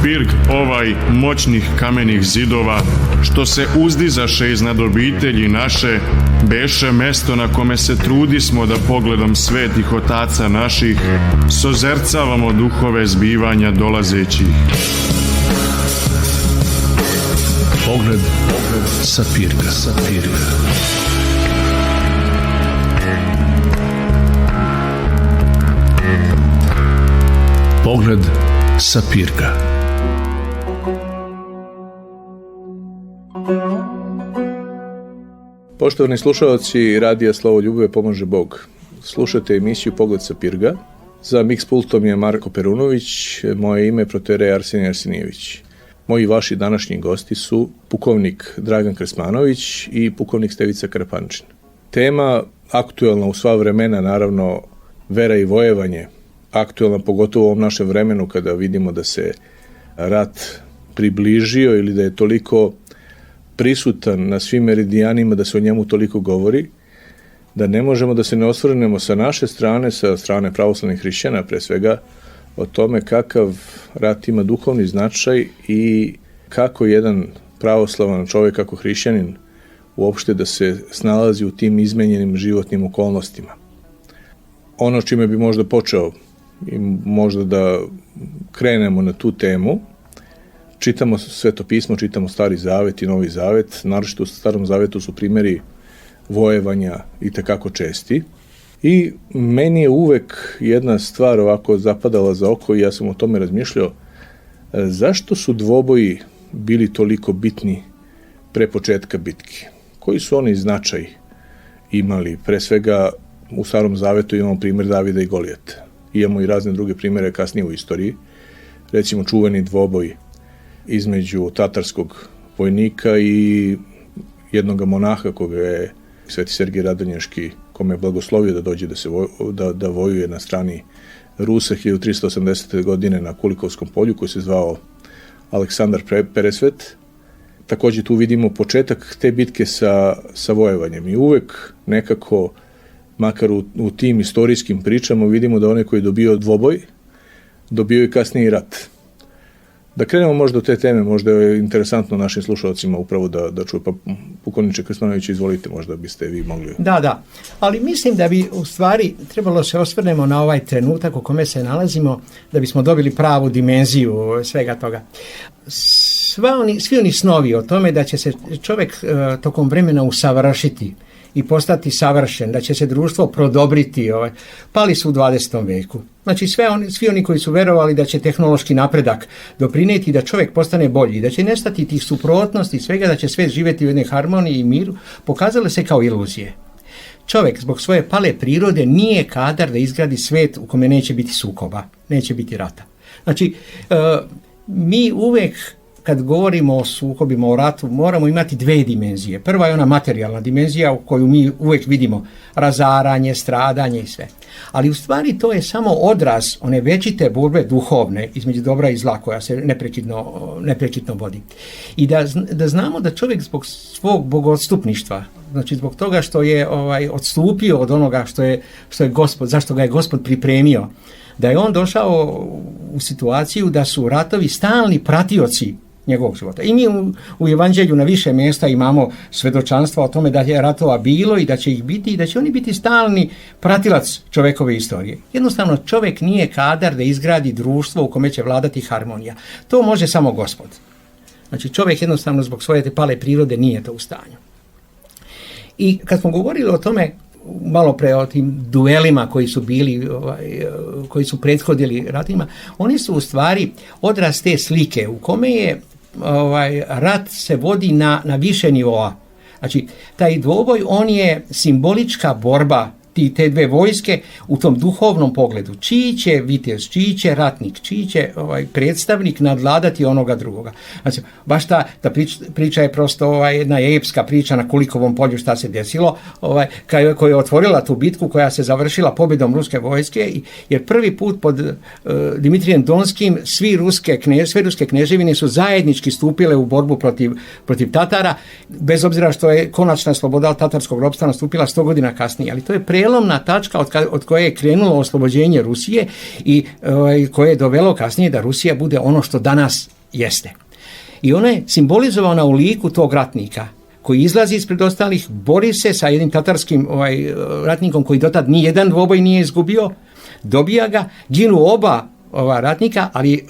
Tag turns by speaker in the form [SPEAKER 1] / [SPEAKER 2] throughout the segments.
[SPEAKER 1] Pirg ovaj moćnih kamenih zidova, što se uzdizaše iznad obitelji naše, beše mesto na kome se trudismo da pogledom svetih otaca naših sozercavamo duhove zbivanja dolazećih.
[SPEAKER 2] Pogled sa pirga. Pogled sa pirga.
[SPEAKER 3] Poštovani slušalci Radija Slovo Ljubave pomaže Bog. Slušate emisiju Pogled sa pirga. Za mix pultom je Marko Perunović, moje ime je protoijerej Arsenije Arsenijević. Moji vaši današnji gosti su pukovnik Dragan Krsmanović i pukovnik Stevica Karapančin. Tema aktuelna u sva vremena, naravno, vera i vojevanje. Aktuelna pogotovo u ovom našem vremenu kada vidimo da se rat približio ili da je toliko prisutan na svim meridijanima da se o njemu toliko govori, da ne možemo da se ne osvrnemo sa naše strane, sa strane pravoslavnih hrišćana pre svega, o tome kakav rat ima duhovni značaj i kako jedan pravoslavan čovjek, kako hrišćanin, uopšte da se snalazi u tim izmenjenim životnim okolnostima. Ono čime bi možda počeo i možda da krenemo na tu temu, čitamo Sveto pismo, čitamo Stari zavet i Novi zavet, naročito u Starom zavetu su primjeri vojevanja i tekako česti. I meni je uvek jedna stvar ovako zapadala za oko i ja sam o tome razmišljao, zašto su dvoboji bili toliko bitni pre početka bitke? Koji su oni značaj imali? Pre svega u Starom zavetu imamo primjer Davida i Golijata. Imamo i razne druge primjere kasnije u istoriji. Recimo čuveni dvoboj između tatarskog vojnika i jednog monaha koga je Sveti Sergij Radonješki, kome je blagoslovio da dođe da vojuje na strani Rusa 1380. godine na Kulikovskom polju, koji se zvao Aleksandar Peresvet. Također tu vidimo početak te bitke sa vojevanjem i uvek nekako, makar u tim istorijskim pričama, vidimo da onaj koji je dobio dvoboj, dobio i kasnije i rat. Da krenemo možda od te teme, možda je interesantno našim slušalcima upravo da čuju, pa pukovniče Krsmanović, izvolite, možda biste vi mogli.
[SPEAKER 4] Da, ali mislim da bi u stvari trebalo se osvrnemo na ovaj trenutak u kome se nalazimo, da bismo dobili pravu dimenziju svega toga. Svi oni snovi o tome da će se čovjek tokom vremena usavršiti i postati savršen, da će se društvo prodobriti, pali su u 20. veku. Znači svi oni koji su verovali da će tehnološki napredak doprinijeti da čovjek postane bolji, da će nestati tih suprotnosti i svega, da će svijet živjeti u jednoj harmoniji i miru, pokazale se kao iluzije. Čovjek zbog svoje pale prirode nije kadar da izgradi svijet u kome neće biti sukoba, neće biti rata. Znači, mi uvijek kad govorimo o sukobima, o ratu, moramo imati dve dimenzije. Prva je ona materijalna dimenzija u koju mi uvijek vidimo razaranje, stradanje i sve. Ali u stvari to je samo odraz one večite borbe duhovne između dobra i zla koja se neprekidno vodi. I da znamo da čovjek zbog svog bogoodstupništva, znači zbog toga što je odstupio od onoga što je Gospod, zašto ga je Gospod pripremio, da je on došao u situaciju da su ratovi stalni pratioci njegovog života. I mi u Evanđelju na više mjesta imamo svedočanstva o tome da je ratova bilo i da će ih biti i da će oni biti stalni pratilac čovjekove istorije. Jednostavno čovjek nije kadar da izgradi društvo u kome će vladati harmonija. To može samo Gospod. Znači čovjek jednostavno zbog svoje te pale prirode nije to u stanju. I kad smo govorili o tome malo pre o tim duelima koji su bili, koji su prethodili ratima, oni su u stvari odraz te slike u kome je rat se vodi na više nivoa. Znači, taj dvoboj, on je simbolička borba te dve vojske u tom duhovnom pogledu. Čiji će vitez, čiji će ratnik, čiji će predstavnik nadvladati onoga drugoga. Znači, baš ta priča je prosto jedna epska priča na Kulikovom polju šta se desilo, koja je otvorila tu bitku koja se završila pobjedom ruske vojske, jer prvi put pod Dimitrijem Donskim sve ruske kneževine su zajednički stupile u borbu protiv Tatara, bez obzira što je konačna sloboda tatarskog ropstva nastupila 100 godina kasnije, ali to je prelom prelomna tačka od koje je krenulo oslobođenje Rusije i koje je dovelo kasnije da Rusija bude ono što danas jeste. I ona je simbolizovana u liku tog ratnika koji izlazi ispred ostalih, bori se sa jednim tatarskim ratnikom koji dotad nijedan dvoboj nije izgubio, dobija ga, ginu oba ratnika, ali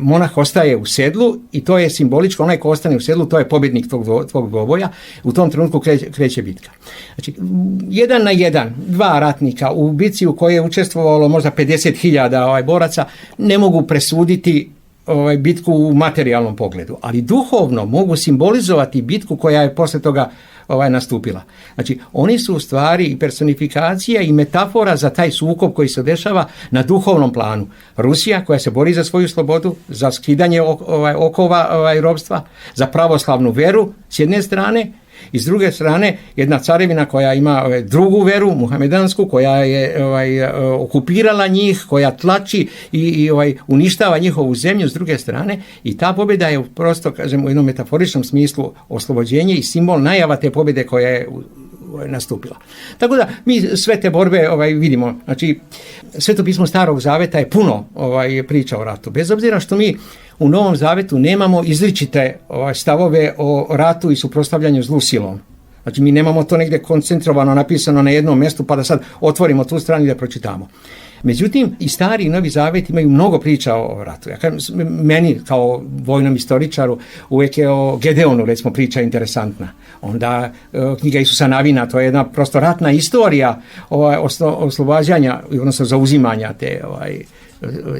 [SPEAKER 4] monah ostaje u sedlu i to je simboličko, onaj ko ostane u sedlu, to je pobjednik tog dvoboja, u tom trenutku kreće bitka. Znači, 1 na 1, 2 ratnika u bitci u kojoj je učestvovalo možda 50.000 boraca, ne mogu presuditi bitku u materijalnom pogledu, ali duhovno mogu simbolizovati bitku koja je posle toga nastupila. Znači, oni su u stvari i personifikacija i metafora za taj sukob koji se dešava na duhovnom planu. Rusija koja se bori za svoju slobodu, za skidanje okova ropstva, za pravoslavnu veru s jedne strane, i s druge strane jedna carevina koja ima drugu veru, muhamedansku, koja je okupirala njih, koja tlači i uništava njihovu zemlju s druge strane, i ta pobjeda je prosto, kažem, u jednom metaforičnom smislu oslobođenje i simbol najava te pobjede koja je nastupila. Tako da mi sve te borbe vidimo. Znači, Sveto pismo Starog Zaveta je puno priča o ratu. Bez obzira što mi u Novom Zavetu nemamo izričite stavove o ratu i suprotstavljanju zlu silom. Znači, mi nemamo to negdje koncentrovano napisano na jednom mjestu pa da sad otvorimo tu stranu i da pročitamo. Međutim, i Stari i Novi Zavet imaju mnogo priča o ratu. Ja kažem, meni kao vojnom istoričaru uvijek je o Gedeonu, recimo, priča interesantna. Onda knjiga Isusa Navina, to je jedna prosto ratna istorija oslobađanja, odnosno zauzimanja te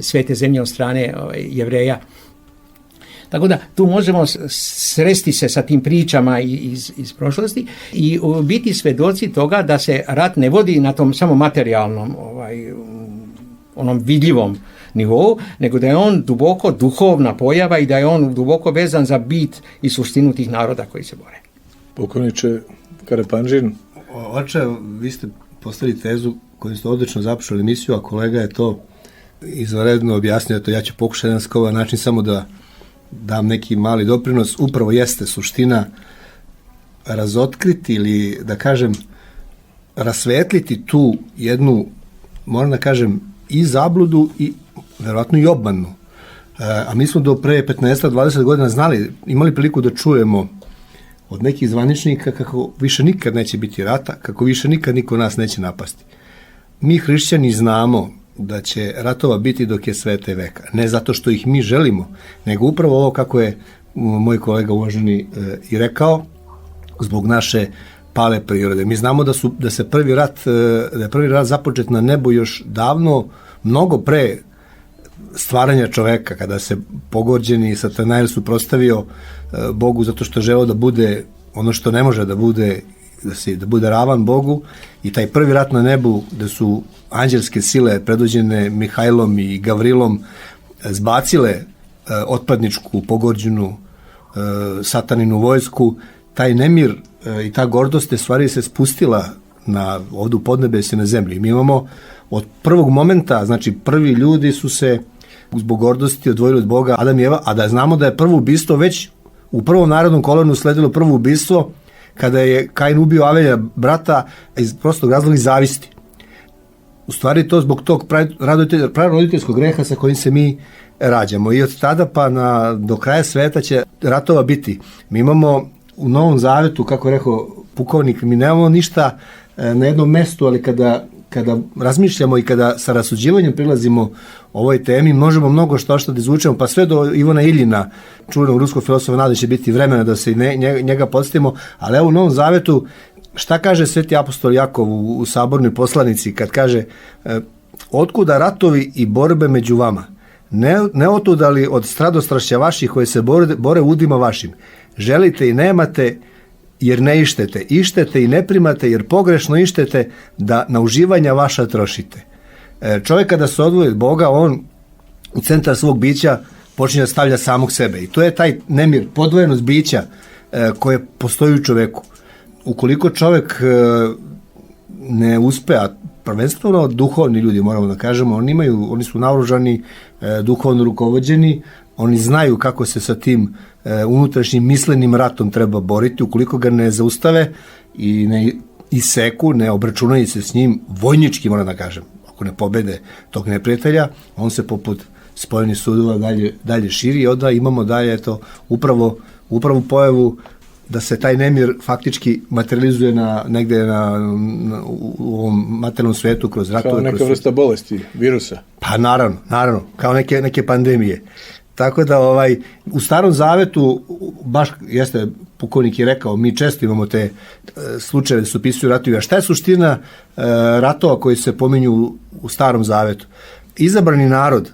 [SPEAKER 4] svete zemlje od strane Jevreja. Tako da tu možemo sresti se sa tim pričama iz prošlosti i biti svedoci toga da se rat ne vodi na tom samo materijalnom, onom vidljivom nivou, nego da je on duboko duhovna pojava i da je on duboko vezan za bit i suštinu tih naroda koji se bore.
[SPEAKER 3] Pokojniče Karapanđin.
[SPEAKER 5] Oče, vi ste postavili tezu koju ste odlično započeli emisiju, a kolega je to izvanredno objasnio. Ja ću pokušati na ovaj način samo da dam neki mali doprinos. Upravo jeste suština razotkriti ili, da kažem, rasvetliti tu jednu, moram da kažem, i zabludu i verovatno i obmanu. A mi smo do pre 15-20 godina znali, imali priliku da čujemo od nekih zvaničnika kako više nikad neće biti rata, kako više nikad niko nas neće napasti. Mi hrišćani znamo da će ratova biti dok je sveta i veka. Ne zato što ih mi želimo, nego upravo ovo kako je moj kolega uvaženi i rekao, zbog naše pale prirode. Mi znamo da je prvi rat započet na nebu još davno, mnogo pre stvaranja čoveka, kada se pogođeni Satanael suprotstavio Bogu zato što želeo da bude ono što ne može da bude, da bude ravan Bogu, i taj prvi rat na nebu gde su anđelske sile predvođene Mihajlom i Gavrilom zbacile otpadničku pogođenu sataninu vojsku, taj nemir i ta gordost te stvari se spustila ovdje u podnebesje na zemlji. Mi imamo od prvog momenta, znači prvi ljudi su se zbog gordosti odvojili od Boga, Adam i Eva, a da znamo da je prvo ubistvo već u prvom narodnom kolonu sledilo prvo ubistvo kada je Kain ubio Avelja brata iz prostog razloga i zavisti. U stvari to zbog tog praroditeljskog greha sa kojim se mi rađamo. I od tada pa do kraja sveta će ratova biti. Mi imamo u Novom Zavetu, kako je rekao pukovnik, mi nemamo ništa na jednom mestu, ali kada razmišljamo i kada sa rasuđivanjem prilazimo ovoj temi, možemo mnogo što da izvučemo, pa sve do Ivana Iljina, čuvenog ruskog filosofa, nada će biti vremena da se njega podsjetimo, ali evo u Novom Zavetu, šta kaže sveti apostol Jakov u sabornoj poslanici, kad kaže otkuda ratovi i borbe među vama? Ne otuda li od stradostrašća vaših koje se bore udima vašim? Želite i nemate, jer ne ištete. Ištete i ne primate, jer pogrešno ištete, da na uživanja vaša trošite. Čovjek kada se odvoji od Boga, on u centar svog bića počinje da stavlja samog sebe. I to je taj nemir, podvojenost bića koje postoji u čoveku. Ukoliko čovjek ne uspe, a prvenstveno duhovni ljudi, moramo da kažemo, oni su naoružani, duhovno rukovođeni, oni znaju kako se sa tim unutrašnjim mislenim ratom treba boriti. Ukoliko ga ne zaustave i iseku, ne obračunaju se s njim, vojnički moram da kažem, ako ne pobede tog neprijatelja, on se poput spojenih sudova dalje širi i onda imamo dalje upravo pojavu da se taj nemir faktički materializuje negde u ovom materijalnom svetu kroz ratove.
[SPEAKER 3] Kao neka vrsta bolesti, virusa.
[SPEAKER 5] Pa naravno, kao neke pandemije. Tako da u Starom Zavetu, baš jeste, pukovnik je rekao, mi često imamo te slučajeve da se opisuju ratovi. A šta je suština ratova koji se pominju u Starom Zavetu? Izabrani narod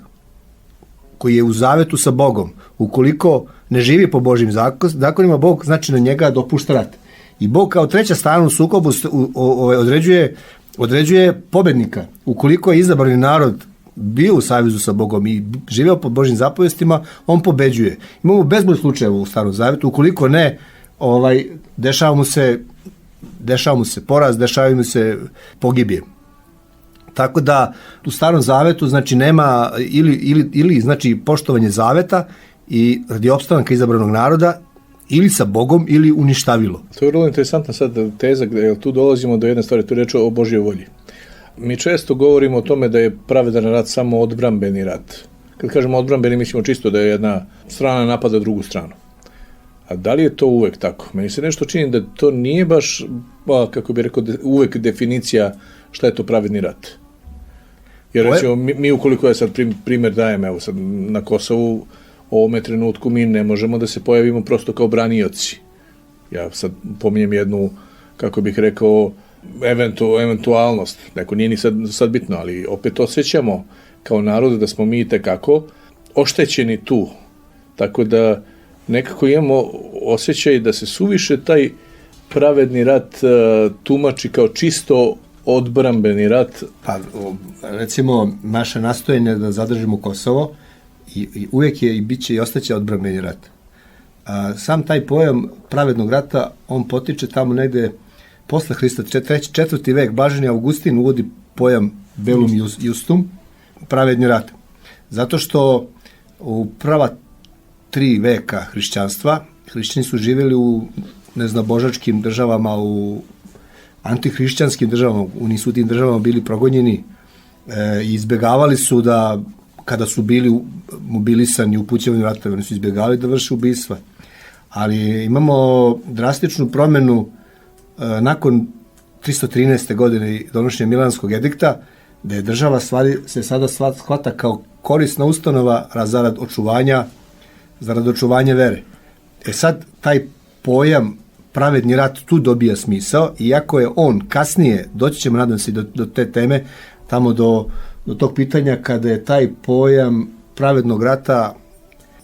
[SPEAKER 5] koji je u zavetu sa Bogom, ukoliko ne živi po Božjim zakonima, Bog znači na njega dopušta rat. I Bog kao treća strana u sukobu određuje pobednika. Ukoliko je izabrani narod bio u savezu sa Bogom i živeo po Božjim zapovestima, on pobeđuje. Imamo bezbroj slučajeva u Starom Zavetu, ukoliko ne, dešava mu se poraz, dešavaju mu se pogibije. Tako da u Starom Zavetu znači nema ili znači poštovanje zaveta i radi opstanka izabranog naroda ili sa Bogom ili uništavilo.
[SPEAKER 3] To je vrlo interesantna sad teza, jer tu dolazimo do jedne stvari, tu je reč o Božjoj volji. Mi često govorimo o tome da je pravedan rat samo odbrambeni rat. Kad kažemo odbrambeni, mislimo čisto da je jedna strana napada drugu stranu. A da li je to uvek tako? Meni se nešto čini da to nije baš, kako bih rekao, uvek definicija šta je to pravedni rat. Jer recimo, mi ukoliko je sad primjer dajem, evo sad na Kosovu, u ovome trenutku mi ne možemo da se pojavimo prosto kao branioci. Ja sad pominjem jednu, kako bih rekao, eventualnost, neko nije ni sad bitno, ali opet osjećamo kao narod da smo mi tekako oštećeni tu. Tako da nekako imamo osjećaj da se suviše taj pravedni rat tumači kao čisto odbrambeni rat.
[SPEAKER 5] Pa, recimo, naše nastojanje da zadržimo Kosovo i uvijek je i bit će i ostaće odbrambeni rat. Sam taj pojam pravednog rata, on potiče tamo negde posle Hrista, 4. vek, Blaženi Augustin uvodi pojam velum justum, pravedni rat. Zato što u prva 3 veka hrišćanstva, hrišćani su živjeli u neznabožačkim državama, u antihrišćanskim državama, nisu u tim državama bili progonjeni i izbjegavali su da, kada su bili mobilisani u upućivanju ratove, oni su izbjegavali da vrše ubistva. Ali imamo drastičnu promjenu nakon 313. godine i donošenja Milanskog edikta, da je država se sada shvata kao korisna ustanova zarad očuvanja vere. Sad taj pojam pravedni rat tu dobija smisao, iako je on kasnije, doći ćemo nadam se do te teme, tamo do tog pitanja kada je taj pojam pravednog rata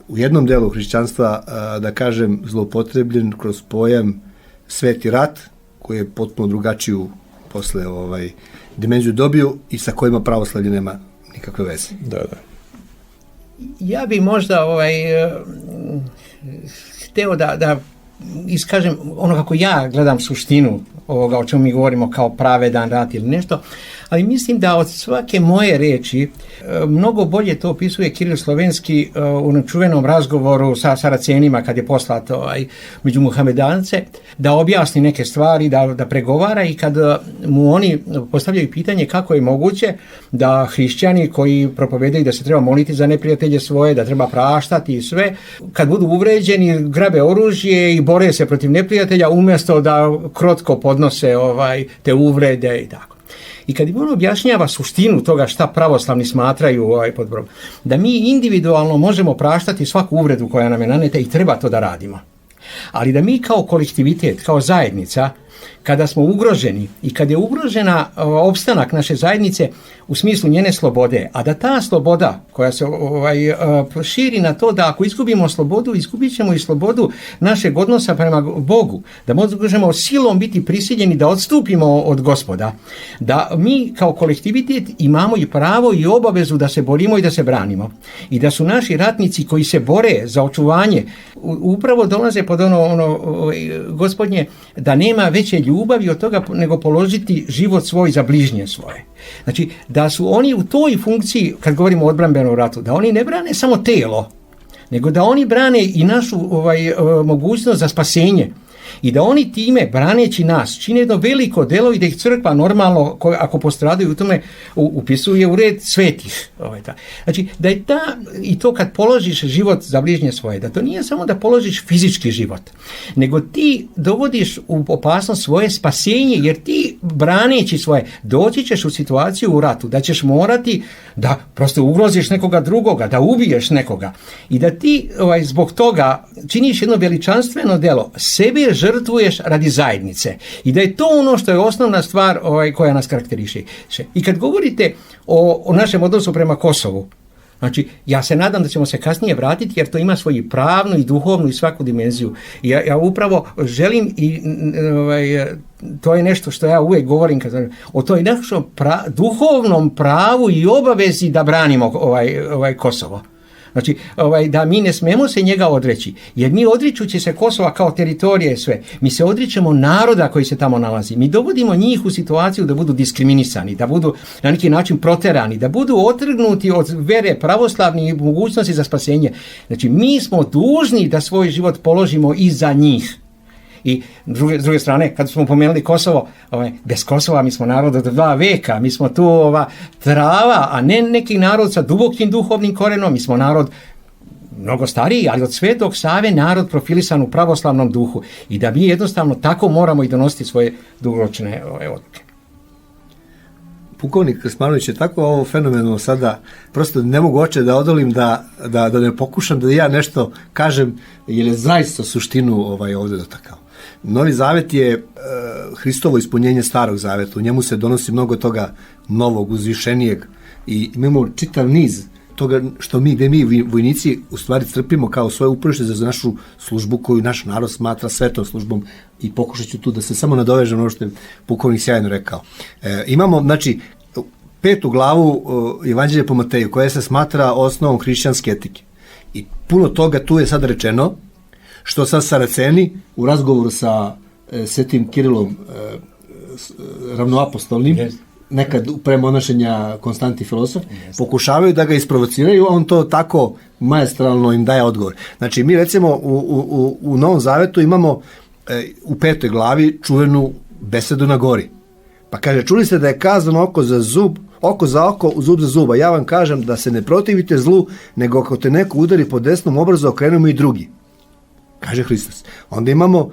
[SPEAKER 5] u jednom delu hrišćanstva, da kažem, zloupotrebljen kroz pojam sveti rat, koji je potpuno drugačiju posle dimenziju dobio i sa kojima pravoslavlje nema nikakve veze.
[SPEAKER 3] Da.
[SPEAKER 4] Ja bi možda hteo da iskažem ono kako ja gledam suštinu ovoga o čemu mi govorimo kao pravedan rat ili nešto, ali mislim da od svake moje reči mnogo bolje to opisuje Kiril Slovenski u čuvenom razgovoru sa Saracenima kad je poslat među Muhamedance, da objasni neke stvari, da pregovara, i kad mu oni postavljaju pitanje kako je moguće da hrišćani koji propovedaju da se treba moliti za neprijatelje svoje, da treba praštati i sve, kad budu uvređeni grabe oružje i bore se protiv neprijatelja umjesto da krotko podnose te uvrede i tako. I kad im on objašnjava suštinu toga šta pravoslavni smatraju pod brom, da mi individualno možemo praštati svaku uvredu koja nam je naneta i treba to da radimo. Ali da mi kao kolektivitet, kao zajednica, kada smo ugroženi i kad je ugrožena opstanak naše zajednice u smislu njene slobode, a da ta sloboda koja se širi na to da ako izgubimo slobodu, izgubit ćemo i slobodu našeg odnosa prema Bogu, da možemo silom biti prisiljeni da odstupimo od Gospoda, da mi kao kolektivitet imamo i pravo i obavezu da se borimo i da se branimo, i da su naši ratnici koji se bore za očuvanje upravo dolaze pod ono Gospodnje, da nema veće ljubavi od toga nego položiti život svoj za bližnje svoje. Znači, da su oni u toj funkciji, kad govorimo o odbrambenom ratu, da oni ne brane samo telo, nego da oni brane i našu mogućnost za spasenje. I da oni time, braneći nas, čine jedno veliko delo i da ih crkva normalno, ako postradaju u tome, upisuje u red svetih. Znači, da je i to kad položiš život za bližnje svoje, da to nije samo da položiš fizički život, nego ti dovodiš u opasnost svoje spasenje, jer ti braneći svoje, doći ćeš u situaciju u ratu, da ćeš morati da prosto ugroziš nekoga drugoga, da ubiješ nekoga i da ti zbog toga činiš jedno veličanstveno delo, sebe žrtvuješ radi zajednice i da je to ono što je osnovna stvar koja nas karakteriše. I kad govorite o našem odnosu prema Kosovu, znači, ja se nadam da ćemo se kasnije vratiti jer to ima svoju pravnu i duhovnu i svaku dimenziju. Ja upravo želim i to je nešto što ja uvijek govorim o toj našom duhovnom pravu i obavezi da branimo Kosovo. Znači, da mi ne smemo se njega odreći, jer mi odričući se Kosova kao teritorije sve, mi se odričemo naroda koji se tamo nalazi. Mi dovodimo njih u situaciju da budu diskriminisani, da budu na neki način proterani, da budu otrgnuti od vere pravoslavnih i mogućnosti za spasenje. Znači, mi smo dužni da svoj život položimo i za njih. I s druge strane, kad smo pomenuli Kosovo, bez Kosova mi smo narod od 2 veka, mi smo tu trava, a ne neki narod sa dubokim duhovnim korenom, mi smo narod mnogo stariji, ali od Svetog Save narod profilisan u pravoslavnom duhu i da mi jednostavno tako moramo i donositi svoje dugoročne odluke.
[SPEAKER 5] Pukovnik Krsmanović je tako ovo fenomenalno sada, prosto ne mogu oče da odolim da ne pokušam da ja nešto kažem, jer je zaista suštinu ovdje dotakao. Novi zavet je Hristovo ispunjenje starog zaveta, u njemu se donosi mnogo toga novog, uzvišenijeg i imamo čitav niz toga gde mi vojnici u stvari crpimo kao svoje uporište za našu službu koju naš narod smatra svetom službom i pokušat ću tu da se samo nadovežem ono što je pukovnik sjajno rekao. Imamo, znači, 5. glavu Evanđelja po Mateju koja se smatra osnovom hrišćanske etike i puno toga tu je sad rečeno što sad Saraceni u razgovoru sa Svetim Kirilom ravnoapostolnim, nekad premonašenja Konstantin filosof, pokušavaju da ga isprovociraju, on to tako maestralno im daje odgovor. Znači, mi recimo u Novom Zavetu imamo u 5. glavi čuvenu besedu na gori. Pa kaže, čuli ste da je kazano oko za zub, oko za oko, zub za zuba. Ja vam kažem da se ne protivite zlu, nego ako te neko udari po desnom obrazu, okrenemo i drugi. Kaže Hristos. Onda imamo,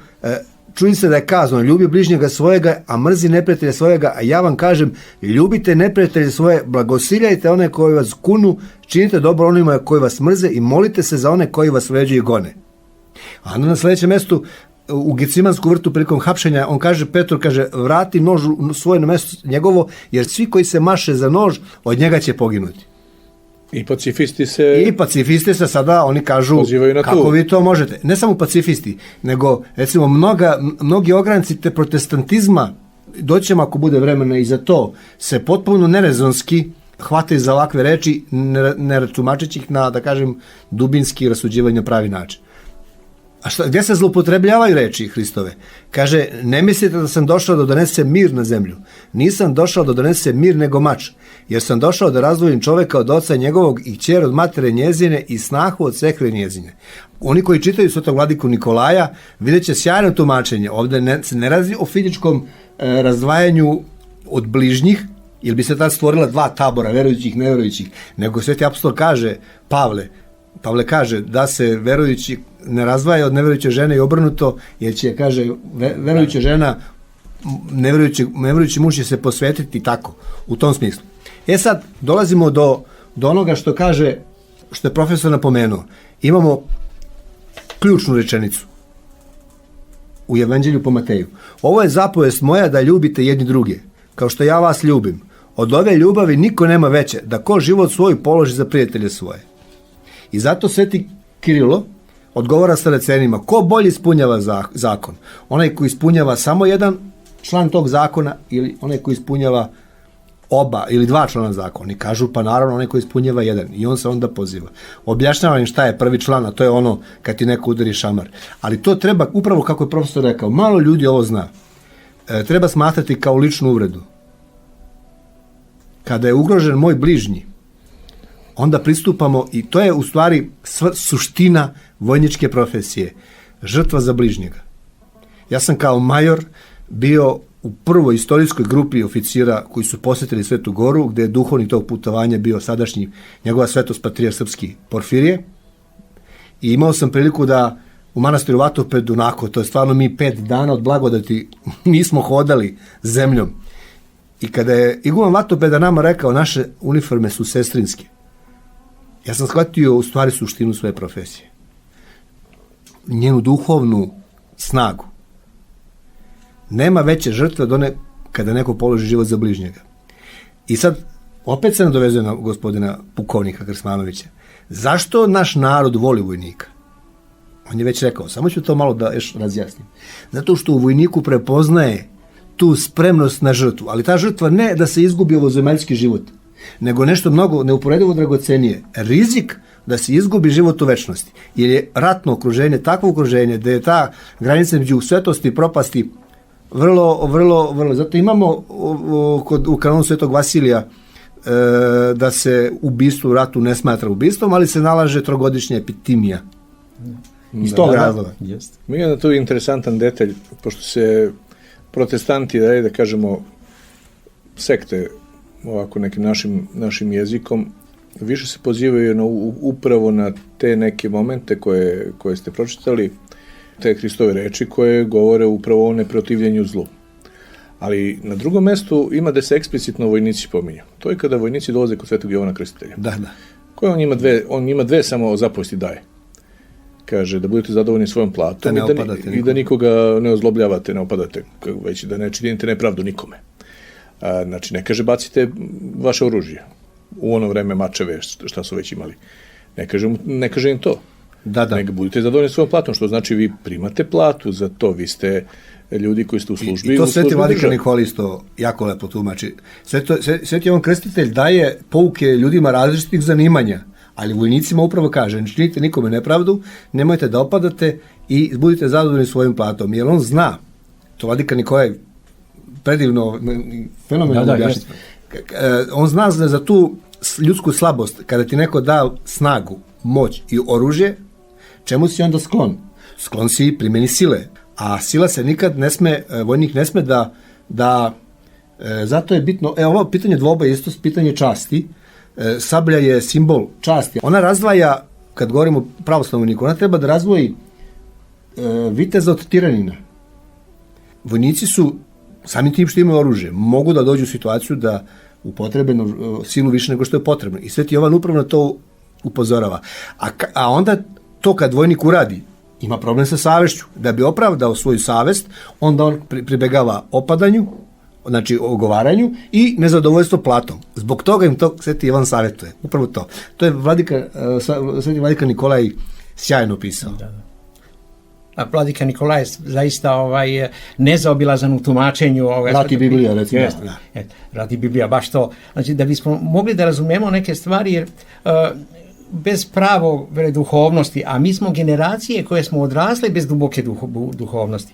[SPEAKER 5] čuli ste da je kazano, ljubi bližnjega svojega, a mrzi neprijatelja svojega, a ja vam kažem, ljubite neprijatelje svoje, blagosiljajte one koji vas kunu, činite dobro onima koji vas mrze i molite se za one koji vas vređaju i gone. A onda na sljedećem mjestu, u Gecimansku vrtu prilikom hapšenja, on kaže, Petar kaže, vrati nož svoje na mjesto njegovo, jer svi koji se maše za nož, od njega će poginuti.
[SPEAKER 3] I pacifisti se sada, oni kažu, kako vi to možete. Ne samo pacifisti, nego, recimo, mnogi ogranci te protestantizma, doćemo ako bude vremena i za to, se potpuno nerezonski hvataju za ovakve reči, ne tumačeći ih na, da kažem, dubinski rasuđivanje pravi način. A gdje se zloupotrebljavaju reči Hristove? Kaže, ne mislite da sam došao da donesem mir na zemlju. Nisam došao da donesem mir nego mač, jer sam došao da razdvojim čoveka od oca njegovog i kćer od matere njezine i snahu od sekre njezine. Oni koji čitaju Svetog vladiku Nikolaja vidjet će sjajno tumačenje. Ovdje se ne radi o fizičkom razdvajanju od bližnjih, jer bi se tad stvorila 2 tabora, verujućih i neverujućih, nego Sveti apostol kaže, Pavle kaže da se verujući ne razdvaja od neverujuće žene i obrnuto, jer će, kaže, verujuća žena, neverujući muž će se posvetiti tako, u tom smislu. Sad dolazimo do onoga što kaže, što je profesor napomenuo. Imamo ključnu rečenicu u Evanđelju po Mateju. Ovo je zapovest moja da ljubite jedni druge, kao što ja vas ljubim. Od ove ljubavi niko nema veće, da ko život svoj položi za prijatelje svoje. I zato Sveti Kirilo odgovara Saracenima, ko bolje ispunjava zakon? Onaj koji ispunjava samo jedan član tog zakona ili onaj koji ispunjava oba ili 2 člana zakona? Oni kažu, pa naravno onaj koji ispunjava jedan. I on se onda poziva. Objašnjava im šta je prvi član, a to je ono kad ti neko udari šamar. Ali to treba, upravo kako je profesor rekao, malo ljudi ovo zna. Treba smatrati kao ličnu uvredu. Kada je ugrožen moj bližnji, onda pristupamo, i to je u stvari suština vojničke profesije, žrtva za bližnjega.
[SPEAKER 5] Ja sam kao major bio u prvoj istorijskoj grupi oficira koji su posjetili Svetu Goru, gde je duhovni tog putovanja bio sadašnji njegova svetost patrijarh srpski Porfirije. I imao sam priliku da u manastiru Vatopedu, onako, to je stvarno mi 5 dana od blagodati nismo hodali zemljom. I kada je iguman Vatopeda nama rekao naše uniforme su sestrinske, ja sam shvatio u stvari suštinu svoje profesije. Njenu duhovnu snagu. Nema veće žrtve od one kada neko položi život za bližnjega. I sad, opet se nadovezuje na gospodina pukovnika Krsmanovića. Zašto naš narod voli vojnika? On je već rekao, samo ću to malo da još razjasnim. Zato što u vojniku prepoznaje tu spremnost na žrtvu, ali ta žrtva ne da se izgubi ovozemaljski život, nego nešto mnogo neuporedivo dragocenije. Rizik da se izgubi život u večnosti. Jer je ratno okruženje, takvo okruženje, da je ta granica među svetosti i propasti vrlo. Zato imamo u kanonu Svetog Vasilija da se ubistvo u ratu ne smatra ubistvom, ali se nalaže trogodišnja epitimija. Iz tog razloga.
[SPEAKER 3] Mi je tu interesantan detalj, pošto se protestanti, da kažemo, sekte, ovako nekim našim jezikom, više se pozivaju upravo na te neke momente koje ste pročitali, te Hristove reči koje govore upravo o neprotivljenju zlu. Ali na drugom mestu ima da se eksplicitno vojnici pominju. To je kada vojnici dolaze kod Svetog Jovana Krstitelja.
[SPEAKER 5] Da.
[SPEAKER 3] Koje on njima dve samo zapovesti daje. Kaže da budete zadovoljni svojom platom i da nikoga ne ozlobljavate, ne opadate, već da ne činite nepravdu nikome. Znači, ne kaže bacite vaše oružje. U ono vreme mačeve, šta su već imali. Ne kaže im to.
[SPEAKER 5] Da.
[SPEAKER 3] Nego budete zadovoljni svojom platom, što znači vi primate platu za to, vi ste ljudi koji ste u službi.
[SPEAKER 5] I to Sveti Vladika Nikola isto jako lepo tumači. Sveti Jovan Krstitelj daje pouke ljudima različitih zanimanja, ali vojnicima upravo kaže, ne činite nikome nepravdu, nemojte da opadate i budite zadovoljni svojim platom. Jer on zna, to Vladika Nikola predivno, fenomenalno objašnjeno. On zna za tu ljudsku slabost, kada ti neko da snagu, moć i oružje, čemu si onda sklon? Sklon si primjeni sile. A sila se nikad ne sme, vojnik ne sme da zato je bitno, ovo pitanje dvoboja je isto pitanje časti. Sablja je simbol časti. Ona razdvaja, kad govorimo o pravoslavnom vojniku, ona treba da razdvoji viteza od tiranina. Vojnici su, samim tim što imaju oružje, mogu da dođu u situaciju da upotrebe silu više nego što je potrebno. I Sveti Jovan upravo na to upozorava. A onda to kad vojnik uradi, ima problem sa savešću. Da bi opravdao svoju savest, onda on pribegava opadanju, znači ogovaranju i nezadovoljstvo platom. Zbog toga im to Sveti Ivan savjetuje. Upravo to. To je Sveti Vladika Nikolaj sjajno pisao.
[SPEAKER 4] Da. A Vladika Nikolaj je zaista nezaobilazan u tumačenju.
[SPEAKER 5] Rati Biblija, recimo.
[SPEAKER 4] Rati Biblija, baš to. Znači, da bismo mogli da razumemo neke stvari, jer bez pravo duhovnosti, a mi smo generacije koje smo odrasle bez duboke duhovnosti.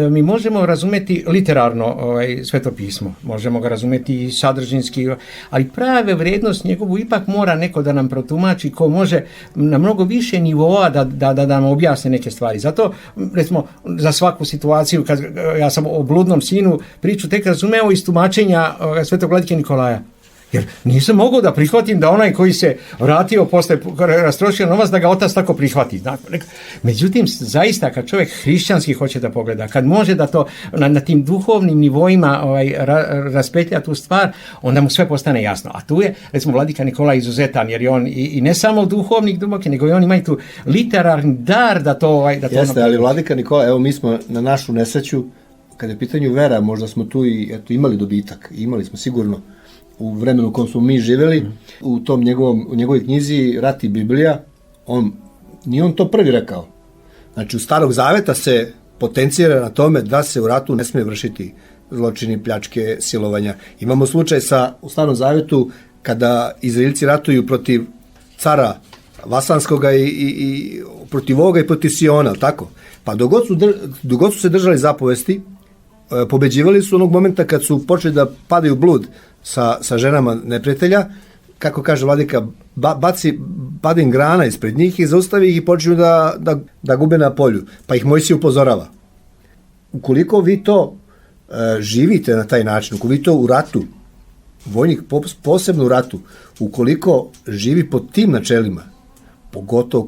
[SPEAKER 4] Mi možemo razumeti literarno Sveto pismo, možemo ga razumeti i sadržinski, ali prave vrednost njegovu ipak mora neko da nam protumači, ko može na mnogo više nivoa da nam objasne neke stvari. Zato, recimo, za svaku situaciju, kad ja sam o bludnom sinu priču tek razumeo iz tumačenja Svetog Vladike Nikolaja. Jer nisam mogao da prihvatim da onaj koji se vratio posle rastrošio novac, da ga otac tako prihvati. Međutim, zaista kad čovjek hrišćanski hoće da pogleda, kad može da to na tim duhovnim nivoima raspetlja tu stvar, onda mu sve postane jasno. A tu je, recimo, Vladika Nikola izuzetan, jer je on i ne samo duhovnik duboki, nego i on ima i tu literarni dar da to...
[SPEAKER 5] Jeste, ali Vladika Nikola, evo mi smo na našu nesreću, kad je pitanju vera, možda smo tu i imali dobitak, imali smo sigurno u vremenu u kojem smo mi živjeli, u njegovoj knjizi Rat i Biblija, nije on to prvi rekao. Znači, u Starog Zaveta se potencira na tome da se u ratu ne smije vršiti zločini, pljačke, silovanja. Imamo slučaj u Starom Zavetu kada Izraelci ratuju protiv cara Vasanskoga i protiv ovoga i protiv Siona, tako? Pa dogod su se držali zapovesti, pobeđivali su onog momenta kad su počeli da padaju blud sa ženama neprijatelja, kako kaže Vladika, pada im grana ispred njih i zaustavi ih i počinju da gube na polju. Pa ih Mojsije upozorava. ukoliko vi to živite na taj način, ukoliko vi to u ratu, vojnik posebno u ratu, ukoliko živi pod tim načelima, pogotovo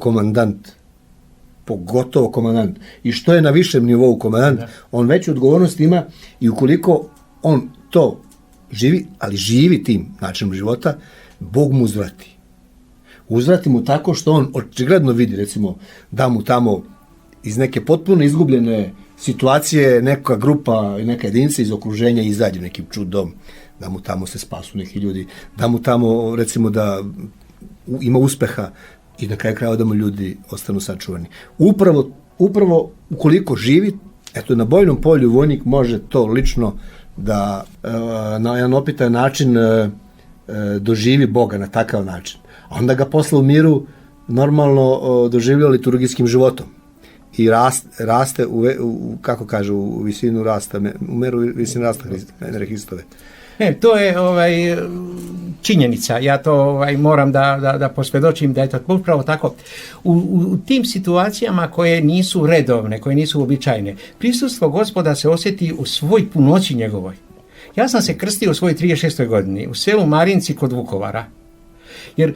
[SPEAKER 5] komandant, i što je na višem nivou komandant, on veću odgovornost ima i ukoliko on to živi, ali živi tim načinom života, Bog mu uzvrati. Uzvrati mu tako što on očigledno vidi, recimo, da mu tamo iz neke potpuno izgubljene situacije neka grupa, neka jedinica iz okruženja izađe nekim čudom, da mu tamo se spasu neki ljudi, da mu tamo, recimo, da ima uspeha i na kraju krajeva da mu ljudi ostanu sačuvani. Upravo ukoliko živi, eto, na bojnom polju vojnik može to lično da na jedan opitan način doživi Boga na takav način. A onda ga posle u miru normalno doživljava liturgijskim životom i raste kako kažu, u visinu rasta, u meru visinu rasta Hristove.
[SPEAKER 4] To je činjenica, ja to moram da posvjedočim da je to upravo tako. U tim situacijama koje nisu redovne, koje nisu uobičajene, prisustvo Gospoda se osjeti u svoj punoći njegovoj. Ja sam se krstio u svojoj 36. godini u selu Marinci kod Vukovara, jer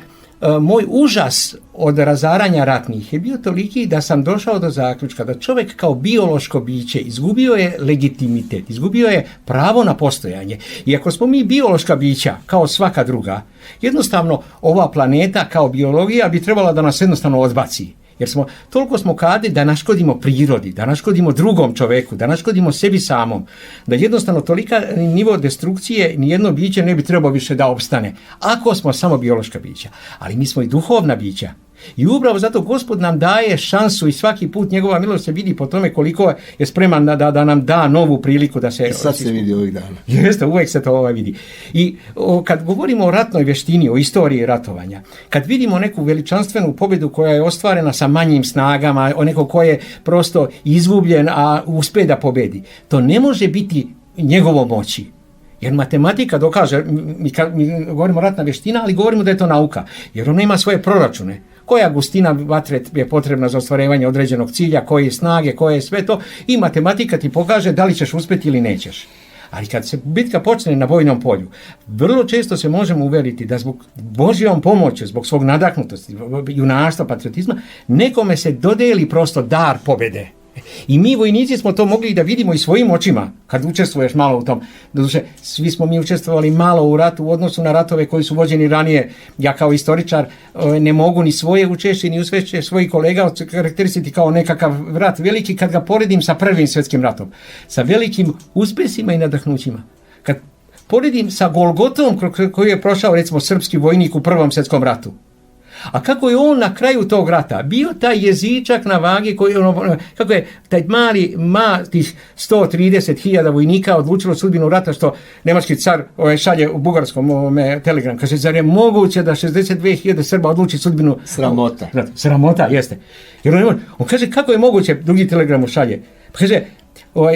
[SPEAKER 4] moj užas od razaranja ratnih je bio toliki da sam došao do zaključka da čovjek kao biološko biće izgubio je legitimitet, izgubio je pravo na postojanje. I ako smo mi biološka bića kao svaka druga, jednostavno ova planeta kao biologija bi trebala da nas jednostavno odbaci. Jer toliko smo kadri da naškodimo prirodi, da naškodimo drugom čovjeku, da naškodimo sebi samom, da jednostavno tolika nivo destrukcije nijedno biće ne bi trebalo više da opstane, ako smo samo biološka bića. Ali mi smo i duhovna bića. I upravo zato Gospod nam daje šansu i svaki put njegova milost se vidi po tome koliko je spreman da nam da novu priliku da se...
[SPEAKER 5] I sad se vidi ovih dana.
[SPEAKER 4] Jeste, uvijek se to vidi. I kad govorimo o ratnoj vještini, o istoriji ratovanja, kad vidimo neku veličanstvenu pobjedu koja je ostvarena sa manjim snagama, o neko ko je prosto izgubljen, a uspe da pobedi, to ne može biti njegovo moći. Jer matematika dokaže, mi govorimo ratna vještina, ali govorimo da je to nauka, jer ona ima svoje proračune. Koja gustina vatre je potrebna za ostvarivanje određenog cilja, koje snage, koje je sve to, i matematika ti pokaže da li ćeš uspjeti ili nećeš. Ali kad se bitka počne na bojnom polju, vrlo često se možemo uveriti da zbog Božjom pomoći, zbog svog nadahnutosti, junaštva, patriotizma, nekome se dodeli prosto dar pobjede. I mi vojnici smo to mogli da vidimo i svojim očima kad učestvuješ malo u tom. Doduše, svi smo mi učestvovali malo u ratu u odnosu na ratove koji su vođeni ranije. Ja kao istoričar ne mogu ni svoje učešće ni učešće svojih kolega karakterisiti kao nekakav rat veliki kad ga poredim sa Prvim svjetskim ratom, sa velikim uspjesima i nadahnućima. Kad poredim sa Golgotom koju je prošao recimo srpski vojnik u Prvom svjetskom ratu. A kako je on na kraju tog rata bio taj jezičak na vagi, kako je taj tih 130.000 vojnika odlučilo sudbinu rata, što nemački car šalje u bugarskom telegram. Kaže, zar je moguće da 62.000 Srba odluči sudbinu
[SPEAKER 5] rata?
[SPEAKER 4] Sramota, jeste. Jer on kaže, kako je moguće, drugi telegram šalje. Kaže,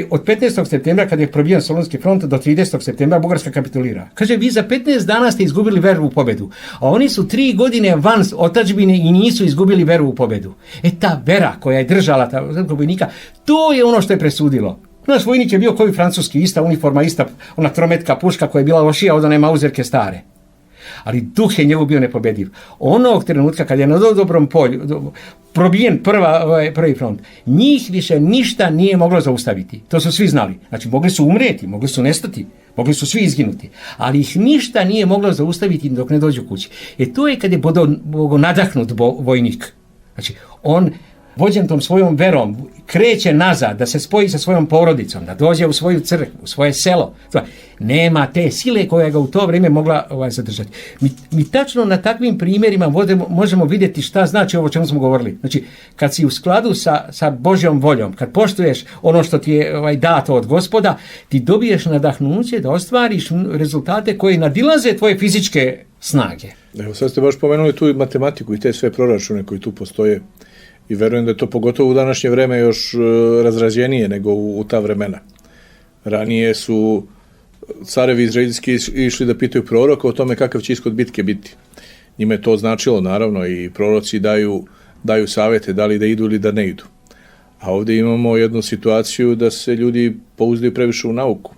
[SPEAKER 4] od 15. septembra kad je probijen Solunski front do 30. septembra Bugarska kapitulira. Kaže, vi za 15 dana ste izgubili veru u pobjedu, a oni su 3 godine van otadžbine i nisu izgubili veru u pobjedu. Ta vera koja je držala ta vojnika, to je ono što je presudilo. Naš vojnik je bio koji francuski, ista uniforma, ista ona trometka puška koja je bila lošija od one mauzerke stare. Ali duh je njegov bio nepobjediv. Onog trenutka kad je na dobrom polju probijen prvi front, njih više ništa nije moglo zaustaviti. To su svi znali. Znači, mogli su umreti, mogli su nestati, mogli su svi izginuti, ali ih ništa nije moglo zaustaviti dok ne dođu kući. To je kad je bogonadahnut vojnik. Znači, on vođen tom svojom verom kreće nazad, da se spoji sa svojom porodicom, da dođe u svoju crkvu, u svoje selo. Nema te sile koja ga u to vrijeme mogla zadržati. Mi tačno na takvim primjerima možemo vidjeti šta znači ovo o čemu smo govorili. Znači, kad si u skladu sa Božjom voljom, kad poštuješ ono što ti je dato od Gospoda, ti dobiješ nadahnuće da ostvariš rezultate koji nadilaze tvoje fizičke snage.
[SPEAKER 3] Evo, sad ste baš pomenuli tu i matematiku i te sve proračune koji tu postoje. I verujem da je to pogotovo u današnje vreme još razrađenije nego u ta vremena. Ranije su carevi izraelski išli da pitaju proroka o tome kakav će ishod bitke biti. Njima je to značilo, naravno, i proroci daju savjete da li da idu ili da ne idu. A ovdje imamo jednu situaciju da se ljudi pouzdaju previše u nauku.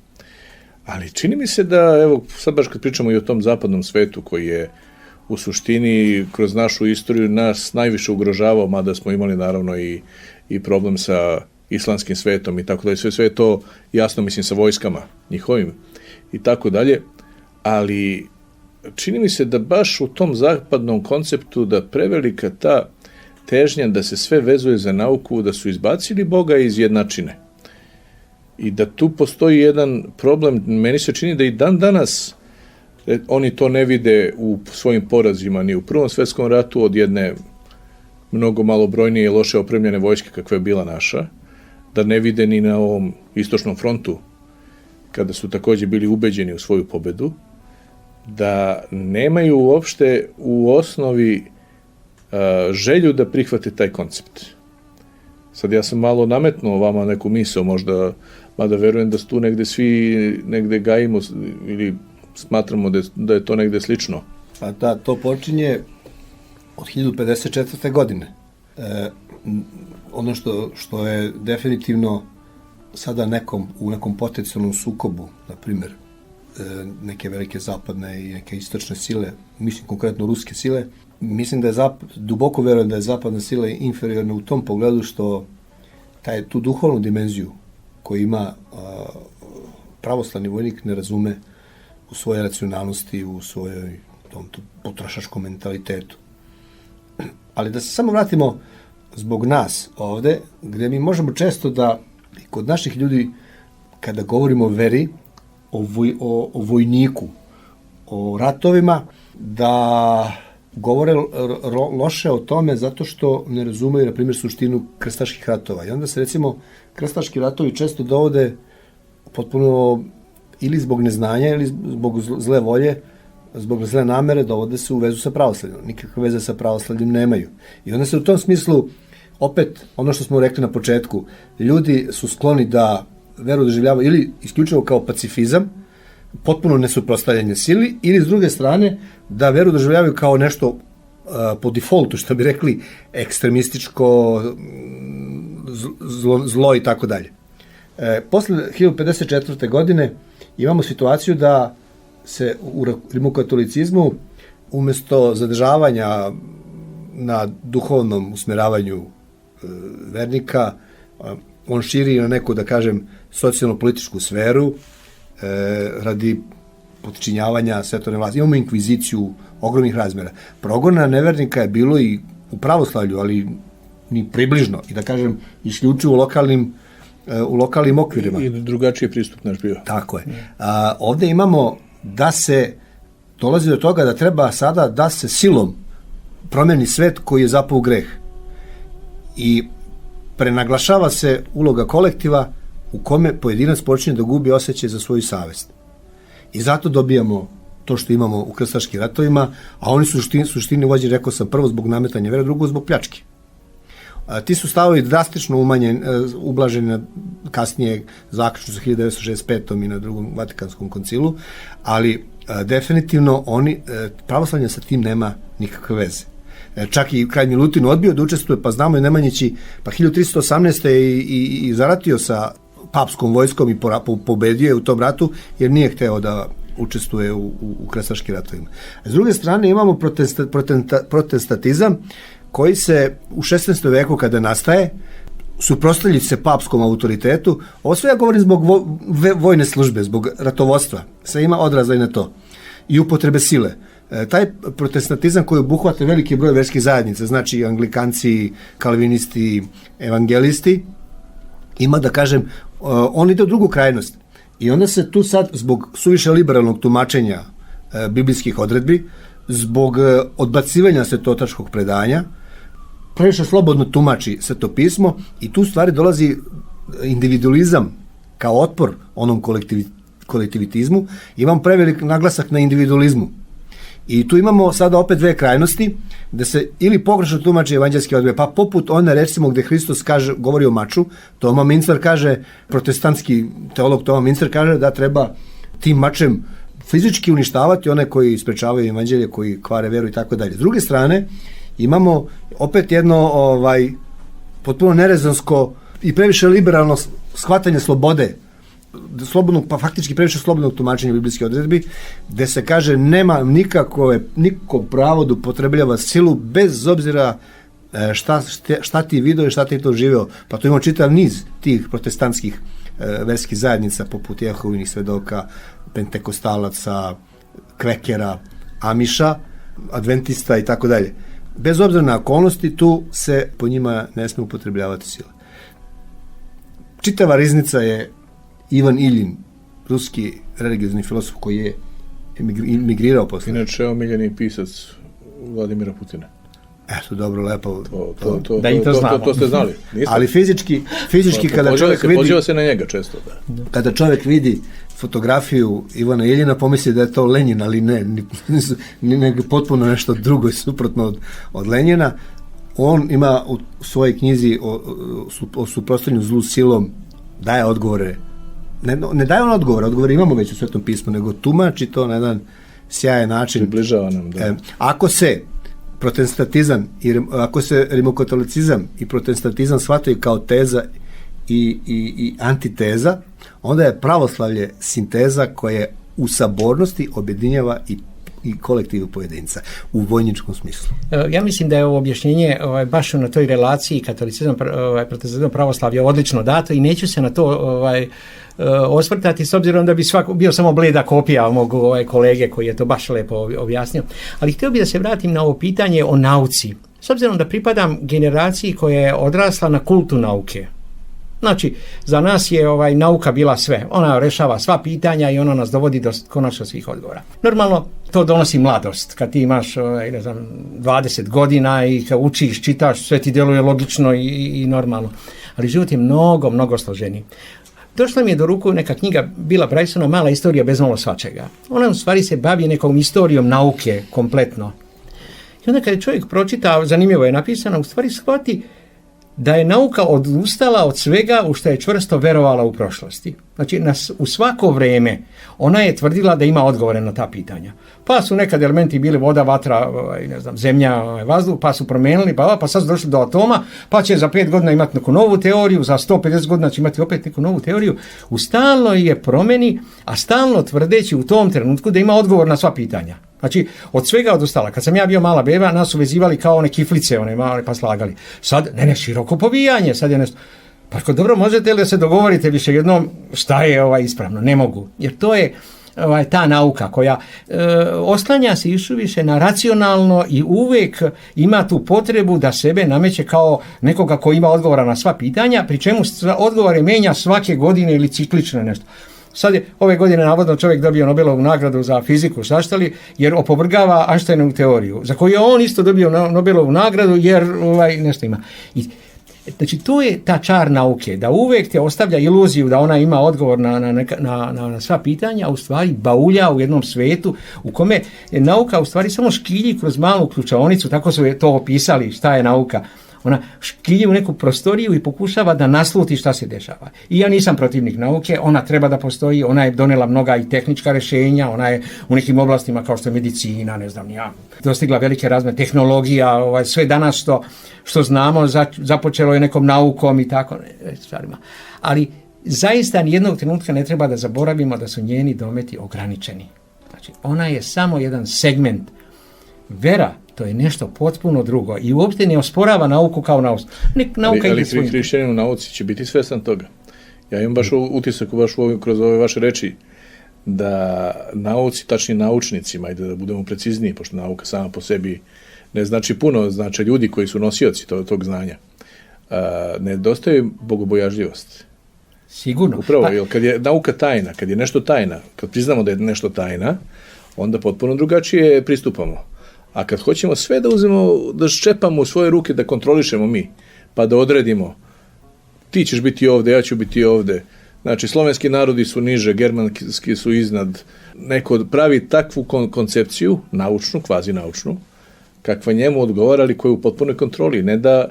[SPEAKER 3] Ali čini mi se da, evo, sad baš kad pričamo i o tom zapadnom svetu koji je u suštini kroz našu istoriju nas najviše ugrožavao, mada smo imali naravno i problem sa islamskim svetom i tako dalje, sve je to jasno, mislim, sa vojskama njihovim i tako dalje, ali čini mi se da baš u tom zapadnom konceptu da prevelika ta težnja da se sve vezuje za nauku, da su izbacili Boga iz jednačine. I da tu postoji jedan problem, meni se čini da i dan danas oni to ne vide u svojim porazima ni u Prvom svetskom ratu od jedne mnogo malobrojnije i loše opremljene vojske kakva je bila naša, da ne vide ni na ovom istočnom frontu kada su takođe bili ubeđeni u svoju pobedu, da nemaju uopšte u osnovi želju da prihvate taj koncept. Sad ja sam malo nametnuo vama neku misao, možda, mada verujem da tu negde svi negde gajimo ili smatramo da je to negde slično.
[SPEAKER 5] Pa da, to počinje od 1054. godine. Ono što je definitivno sada u nekom potencijalnom sukobu, na primjer, neke velike zapadne i neke istočne sile, mislim konkretno ruske sile, mislim da je duboko verujem da je zapadna sila inferiorna u tom pogledu što tu duhovnu dimenziju koju ima pravoslavni vojnik ne razume u svojoj racionalnosti, u svojoj tom potrošačkom mentalitetu. Ali da se samo vratimo zbog nas ovde, gde mi možemo često da kod naših ljudi, kada govorimo o veri, o vojniku, o ratovima, da govore loše o tome zato što ne razumeju, na primjer, suštinu krstaških ratova. I onda se, recimo, krstaški ratovi često dovode potpuno ili zbog neznanja, ili zbog zle volje, zbog zle namere, dovode se u vezu sa pravoslavljom. Nikakve veze sa pravoslavljom nemaju. I onda se u tom smislu, opet, ono što smo rekli na početku, ljudi su skloni da veru doživljavaju ili isključivo kao pacifizam, potpuno nesuprotstavljanje sili, ili s druge strane da veru doživljavaju kao nešto po defaultu, što bi rekli, ekstremističko, zlo i tako dalje. Posle 1054. godine imamo situaciju da se u rimokatolicizmu umesto zadržavanja na duhovnom usmeravanju vernika, on širi na neku, da kažem, socijalno-političku sferu radi potčinjavanja svetovne vlasti. Imamo inkviziciju ogromnih razmera. Progona nevernika je bilo i u pravoslavlju, ali ni približno, i da kažem, isključivo u lokalnim okvirima.
[SPEAKER 3] I drugačiji pristup naš bio.
[SPEAKER 5] Tako je. Ovde imamo da se dolazi do toga da treba sada da se silom promeni svet koji je zapao u greh. I prenaglašava se uloga kolektiva u kome pojedinac počinje da gubi osjećaj za svoju savest. I zato dobijamo to što imamo u krstaškim ratovima, a oni su suštini vođeni, rekao sam, prvo zbog nametanja vere, drugo zbog pljačke. Ti su stavovi drastično ublaženi kasnije zaključno sa 1965. i na drugom Vatikanskom koncilu, ali definitivno pravoslavlje sa tim nema nikakve veze. Čak i kralj Milutin odbio da učestvuje, pa znamo i Nemanjići, pa 1318. i zaratio sa papskom vojskom i pobedio je u tom ratu, jer nije hteo da učestvuje u krstaškim ratovima. S druge strane imamo protestatizam koji se u 16. veku kada nastaje, suprotstavljajući se papskom autoritetu, ovo sve ja govorim zbog vojne službe, zbog ratovodstva, sve ima odraza i na to, i upotrebe sile. Taj protestantizam koji obuhvata veliki broj verskih zajednica, znači anglikanci, kalvinisti, evangelisti, ima, da kažem, on ide u drugu krajnost. I onda se tu sad, zbog suviše liberalnog tumačenja biblijskih odredbi, zbog odbacivanja svetotačkog predanja, previše slobodno tumači svetopismo i tu stvari dolazi individualizam kao otpor onom kolektivitizmu. Imam prevelik naglasak na individualizmu. I tu imamo sada opet dve krajnosti, da se ili pogrešno tumači evanđelske odredbe, pa poput one, recimo, gde Hristos govori o maču, Toma Mincer kaže, protestantski teolog Toma Mincer kaže da treba tim mačem fizički uništavati one koji sprečavaju evanđelje, koji kvare veru i tako dalje. S druge strane, imamo opet jedno potpuno nerezonsko i previše liberalno shvatanje slobode, slobodnog, pa faktički previše slobodnog tumačenja biblijskih odredbi, gde se kaže nema niko pravo da upotrebljava silu bez obzira šta ti video i šta ti to živeo. Pa to imamo čitav niz tih protestantskih verskih zajednica poput Jehovinih svedoka, pentekostalaca, kvekera, amiša, adventista i tako dalje. Bez obzira na okolnosti, tu se po njima ne sme upotrebljavati sila. Čitava riznica je Ivan Iljin, ruski religiozni filosof koji je emigrirao posle.
[SPEAKER 3] Inače, omiljeni pisac Vladimira Putina.
[SPEAKER 5] Eto, dobro, lepo.
[SPEAKER 4] Da i to znamo.
[SPEAKER 3] To ste znali. Niste?
[SPEAKER 5] Ali fizički kada čovjek vidi...
[SPEAKER 3] Poziva se na njega često, da.
[SPEAKER 5] Kada čovjek vidi fotografiju Ivana Iljina, pomisli da je to Lenjin, ali ne, nego potpuno nešto drugo i suprotno od Lenjina. On ima u svojoj knjizi o suprotstavljanju zlu silom, daje odgovore. Ne daje on odgovore imamo već u Svetom pismu, nego tumači to na jedan sjajan način.
[SPEAKER 3] Približava nam, da.
[SPEAKER 5] Ako se protestantizam ako se rimokatolicizam i protestantizam shvataju kao teza i antiteza, onda je pravoslavlje sinteza koja u sabornosti objedinjava i kolektivu pojedinca u vojničkom smislu.
[SPEAKER 4] Ja mislim da je ovo objašnjenje baš na toj relaciji katolicizam, protestantizam, pravoslavlje odlično dato i neću se na to osvrtati s obzirom da bi svako bio samo bleda kopija mog kolege koji je to baš lepo objasnio. Ali htio bih da se vratim na ovo pitanje o nauci. S obzirom da pripadam generaciji koja je odrasla na kultu nauke. Znači, za nas je nauka bila sve. Ona rešava sva pitanja i ona nas dovodi do konačno svih odgovora. Normalno, to donosi mladost. Kad ti imaš 20 godina i kad učiš, čitaš, sve ti djeluje logično i normalno. Ali život je mnogo, mnogo složeniji. Došla mi je do ruku neka knjiga Billa Brysona, Mala istorija bez malo svačega. Ona u stvari se bavi nekom istorijom nauke kompletno. I onda kad je čovjek pročitao, zanimljivo je napisano, u stvari shvati da je nauka odustala od svega u što je čvrsto verovala u prošlosti. Znači, u svako vrijeme ona je tvrdila da ima odgovore na ta pitanja. Pa su nekad elementi bili voda, vatra, zemlja, vazduh, pa su promijenili, pa sad su došli do atoma, pa će za 5 godina imati neku novu teoriju, za 150 godina će imati opet neku novu teoriju. U stalnoj je promjeni, a stalno tvrdeći u tom trenutku da ima odgovor na sva pitanja. Znači, od svega odustala. Kad sam ja bio mala beba, nas su vezivali kao one kiflice, one male, pa slagali. Sad, široko povijanje, sad je nešto... Pa dobro, možete li da se dogovorite više jednom šta je ispravno? Ne mogu. Jer to je ta nauka koja oslanja se više na racionalno i uvijek ima tu potrebu da sebe nameće kao nekoga ko ima odgovora na sva pitanja, pri čemu odgovore menja svake godine ili ciklično nešto. Sad je ove godine navodno čovjek dobio Nobelovu nagradu za fiziku, saštali, jer opovrgava Einsteinovu teoriju, za koju je on isto dobio Nobelovu nagradu jer nešto ima. Znači, to je ta čar nauke, da uvijek te ostavlja iluziju da ona ima odgovor na sva pitanja, a u stvari baulja u jednom svetu u kome je nauka u stvari samo škilji kroz malu ključaonicu, tako su to opisali šta je nauka. Ona škilji u neku prostoriju i pokušava da nasluti šta se dešava. I ja nisam protivnik nauke, ona treba da postoji, ona je donela mnoga i tehnička rješenja, ona je u nekim oblastima kao što je medicina, dostigla velike razmjere, tehnologija, sve danas što znamo započelo je nekom naukom i tako stvarima. Ali zaista nijednog trenutka ne treba da zaboravimo da su njeni dometi ograničeni. Znači, ona je samo jedan segment. Vera, to je nešto potpuno drugo i uopšte ne osporava nauku kao nauku.
[SPEAKER 3] Ali hrišćanin u nauci će biti svjestan toga. Ja imam baš utisak kroz ove vaše reči da nauci, tačni naučnicima, ajde da budemo precizniji, pošto nauka sama po sebi ne znači puno, znači ljudi koji su nosioci tog znanja. Nedostaje bogobojažljivost.
[SPEAKER 4] Sigurno.
[SPEAKER 3] Upravo, jer kad je nauka tajna, kad je nešto tajna, kad priznamo da je nešto tajna, onda potpuno drugačije pristupamo. A kad hoćemo sve da uzmemo, da ščepamo u svoje ruke, da kontrolišemo mi, pa da odredimo, ti ćeš biti ovde, ja ću biti ovde. Znači, slovenski narodi su niže, germanski su iznad. Neko pravi takvu koncepciju, naučnu, kvazi naučnu, kakva njemu odgovara, ali koju u potpunoj kontroli. Ne da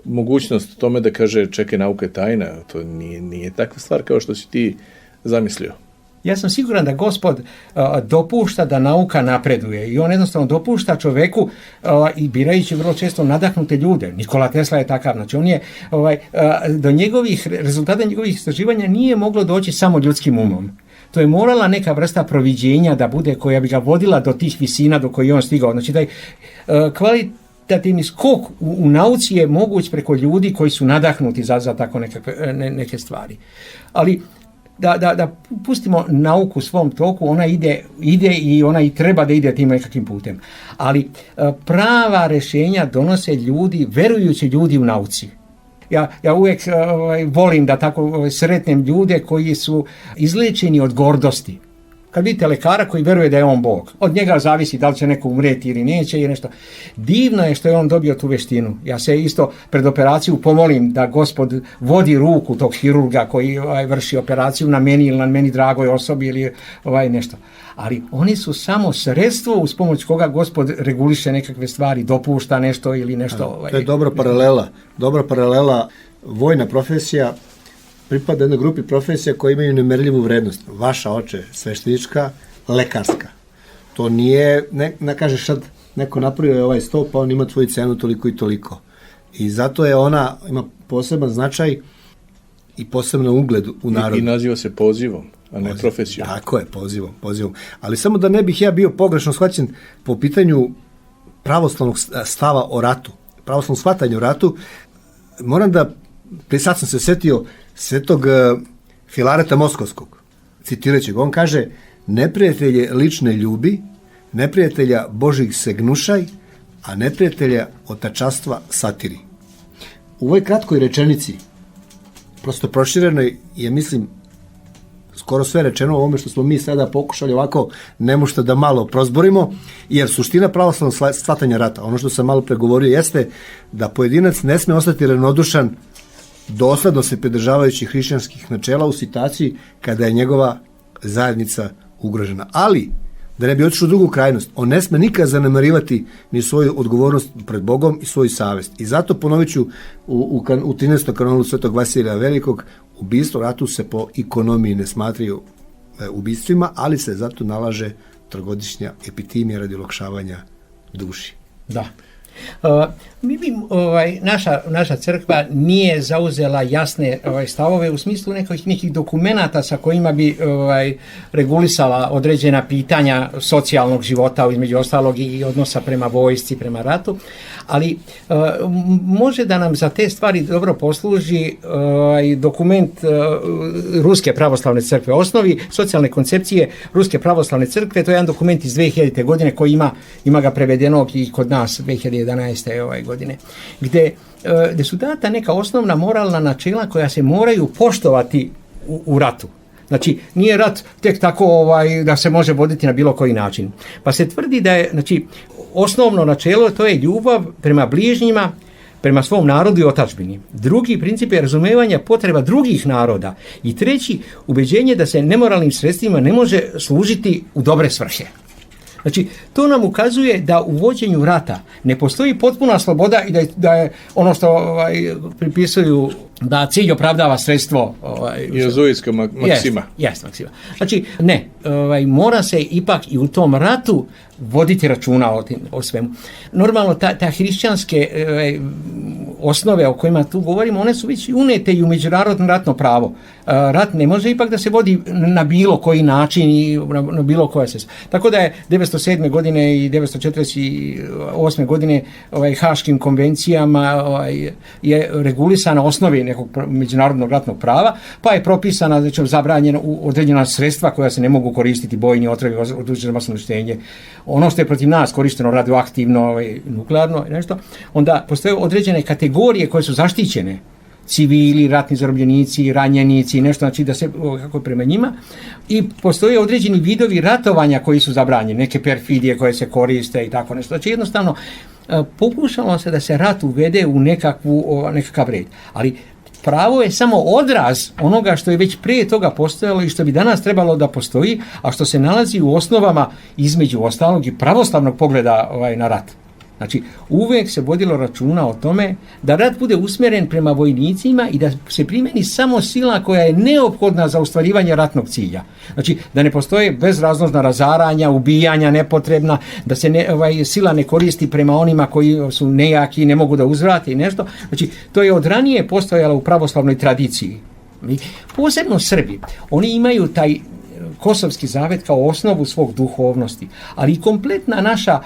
[SPEAKER 3] mogućnost tome da kaže, čekaj, nauka je tajna, to nije takva stvar kao što si ti zamislio.
[SPEAKER 4] Ja sam siguran da Gospod dopušta da nauka napreduje i on jednostavno dopušta čoveku i birajući vrlo često nadahnute ljude. Nikola Tesla je takav, znači on je do rezultata njegovih istraživanja nije moglo doći samo ljudskim umom. To je morala neka vrsta proviđenja da bude koja bi ga vodila do tih visina do kojih je on stigao. Znači taj kvalitativni skok u nauci je moguć preko ljudi koji su nadahnuti za tako neke stvari. Ali da pustimo nauku u svom toku, ona ide i ona i treba da ide tim nekakvim putem. Ali prava rješenja donose ljudi, verujući ljudi u nauci. Ja uvijek volim da tako sretnem ljude koji su izliječeni od gordosti. Kad vidite lekara koji veruje da je on Bog, od njega zavisi da li će neko umreti ili neće i nešto. Divno je što je on dobio tu veštinu. Ja se isto pred operaciju pomolim da Gospod vodi ruku tog hirurga koji vrši operaciju na meni ili na meni dragoj osobi ili nešto. Ali oni su samo sredstvo uz pomoć koga Gospod reguliše nekakve stvari, dopušta nešto ili nešto.
[SPEAKER 5] To je dobra paralela. Vojna profesija pripada jednoj grupi profesija koje imaju nemerljivu vrednost. Vaša, oče, sveštenička, lekarska. To nije, ne kažeš sad, neko napravio je ovaj sto, pa on ima tvoju cenu toliko i toliko. I zato je ona, ima poseban značaj i posebno ugled u narodu.
[SPEAKER 3] I naziva se pozivom, a ne profesijom.
[SPEAKER 5] Tako je, pozivom. Ali samo da ne bih ja bio pogrešno shvaćen po pitanju pravoslavnog stava o ratu, pravoslavnog shvatanja o ratu, moram da, sad sam se setio svetog Filareta Moskovskog, citirajući ga, on kaže: neprijatelje lične ljubi, neprijatelja Božih se gnušaj, a neprijatelja otačastva satiri. U ovoj kratkoj rečenici, prosto proširenoj, je, mislim, skoro sve rečeno o ovome što smo mi sada pokušali ovako nemušta da malo prozborimo, jer suština pravoslavnog shvatanja rata, ono što sam malo pregovorio, jeste da pojedinac ne sme ostati ravnodušan dosledno se pridržavajući hrišćanskih načela u situaciji kada je njegova zajednica ugrožena. Ali, da ne bi otišao u drugu krajnost, on ne sme nikad zanemarivati ni svoju odgovornost pred Bogom i svoju savest. I zato, ponovit ću, u 13. kanonu Svetog Vasilija Velikog, ubistvo ratu se po ekonomiji ne smatraju ubistvima, ali se zato nalaže trogodišnja epitimija radi olakšavanja duši.
[SPEAKER 4] Da. Naša crkva nije zauzela jasne stavove u smislu nekih dokumenata sa kojima bi regulisala određena pitanja socijalnog života, između ostalog i odnosa prema vojsci, prema ratu, ali može da nam za te stvari dobro posluži dokument Ruske pravoslavne crkve, osnovi socijalne koncepcije Ruske pravoslavne crkve. To je jedan dokument iz 2000. godine koji ima ga prevedenog i kod nas 2011. Godine, gdje su data neka osnovna moralna načela koja se moraju poštovati u ratu. Znači, nije rat tek tako da se može voditi na bilo koji način. Pa se tvrdi da je, znači, osnovno načelo to je ljubav prema bližnjima, prema svom narodu i otadžbini. Drugi princip je razumevanja potreba drugih naroda. I treći, ubeđenje da se nemoralnim sredstvima ne može služiti u dobre svrhe. Znači, to nam ukazuje da u vođenju rata ne postoji potpuna sloboda i da je ono što pripisuju da cilj opravdava sredstvo.
[SPEAKER 3] Jezuitska maksima.
[SPEAKER 4] Jest maksima. Znači, ne, mora se ipak i u tom ratu voditi računa o svemu. Normalno, ta hrišćanske osnove o kojima tu govorimo, one su već unete i u međunarodno ratno pravo. Rat ne može ipak da se vodi na bilo koji način i na bilo koja sredstva. Tako da je 1907. godine i 1948. godine Haškim konvencijama je regulisana osnovi nekog međunarodnog ratnog prava, pa je propisana, znači, zabranjena određena sredstva koja se ne mogu koristiti, bojni otrovi, oduženo masno uništenje. Ono što je protiv nas korišteno radioaktivno, nuklearno, nešto, onda postoje određene kategorije koje su zaštićene. Civili, ratni zarobljenici, ranjenici, nešto, znači da se kako prema njima, i postoje određeni vidovi ratovanja koji su zabranjeni, neke perfidije koje se koriste i tako nešto. Znači, jednostavno pokušalo se da se rat uvede u nekakav red, ali pravo je samo odraz onoga što je već prije toga postojalo i što bi danas trebalo da postoji, a što se nalazi u osnovama između ostalog i pravoslavnog pogleda na rat. Znači, uvijek se vodilo računa o tome da rat bude usmjeren prema vojnicima i da se primjeni samo sila koja je neophodna za ostvarivanje ratnog cilja. Znači, da ne postoje bezrazložna razaranja, ubijanja nepotrebna, da se sila ne koristi prema onima koji su nejaki i ne mogu da uzvrate i nešto. Znači, to je od ranije postojalo u pravoslavnoj tradiciji. Posebno Srbi, oni imaju taj Kosovski zavet kao osnovu svog duhovnosti, ali i kompletna naša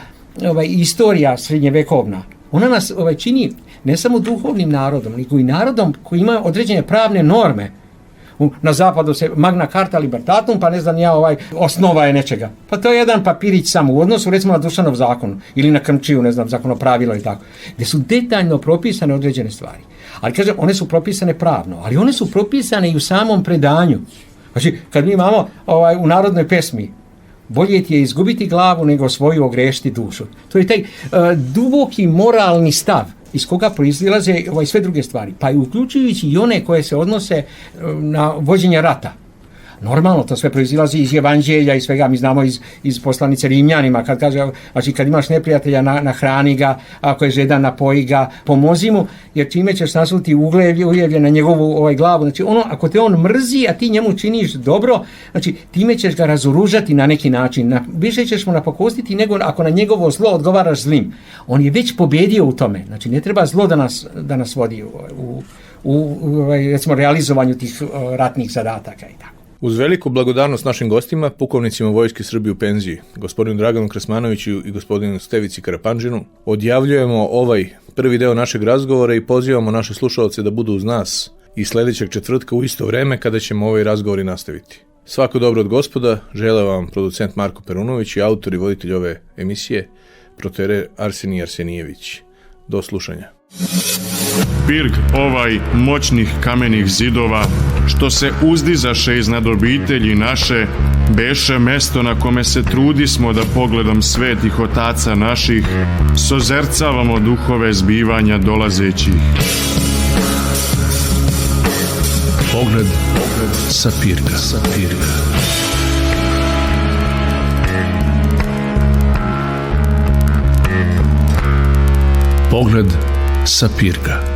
[SPEAKER 4] istorija srednjevekovna, ona nas čini ne samo duhovnim narodom, nego i narodom koji ima određene pravne norme. Na zapadu se Magna Carta Libertatum, pa ne znam ja, osnova je nečega. Pa to je jedan papirić samo u odnosu recimo na Dušanov zakon ili na Krmčiju, ne znam, zakonopravilo i tako, gdje su detaljno propisane određene stvari. Ali kažem, one su propisane pravno, ali one su propisane i u samom predanju. Znači, kad mi imamo u narodnoj pesmi bolje ti je izgubiti glavu nego svoju ogrešiti dušu. To je taj duboki moralni stav iz koga proizilaze sve druge stvari, pa i uključujući i one koje se odnose na vođenje rata. Normalno, to sve proizilazi iz evanđelja i svega, mi znamo iz poslanice Rimljanima, kad kaže, znači kad imaš neprijatelja nahrani ga, ako je žedan napoji ga, pomozi mu, jer čime ćeš nasuti ujevlje na njegovu glavu, znači ako te on mrzi, a ti njemu činiš dobro, znači time ćeš ga razoružati na neki način, više ćeš mu napakostiti nego ako na njegovo zlo odgovaraš zlim. On je već pobjedio u tome, znači ne treba zlo da nas vodi u recimo realizovanju tih ratnih zadataka i tako.
[SPEAKER 3] Uz veliku blagodarnost našim gostima, pukovnicima Vojske Srbije u penziji, gospodinu Draganu Krasmanoviću i gospodinu Stevici Karapanđinu, odjavljujemo ovaj prvi deo našeg razgovora i pozivamo naše slušalce da budu uz nas i sljedećeg četvrtka u isto vreme kada ćemo ovaj razgovor i nastaviti. Svako dobro od Gospoda, žele vam producent Marko Perunović i autor i voditelj ove emisije, protere Arsenij Arsenijević. Do slušanja.
[SPEAKER 1] Pirg moćnih kamenih zidova, što se uzdizaše iznad obitelji naše, beše mesto na kome se trudismo da pogledom svetih otaca naših sozercavamo duhove zbivanja dolazećih.
[SPEAKER 2] Pogled sa pirga. Pogled sa pirga.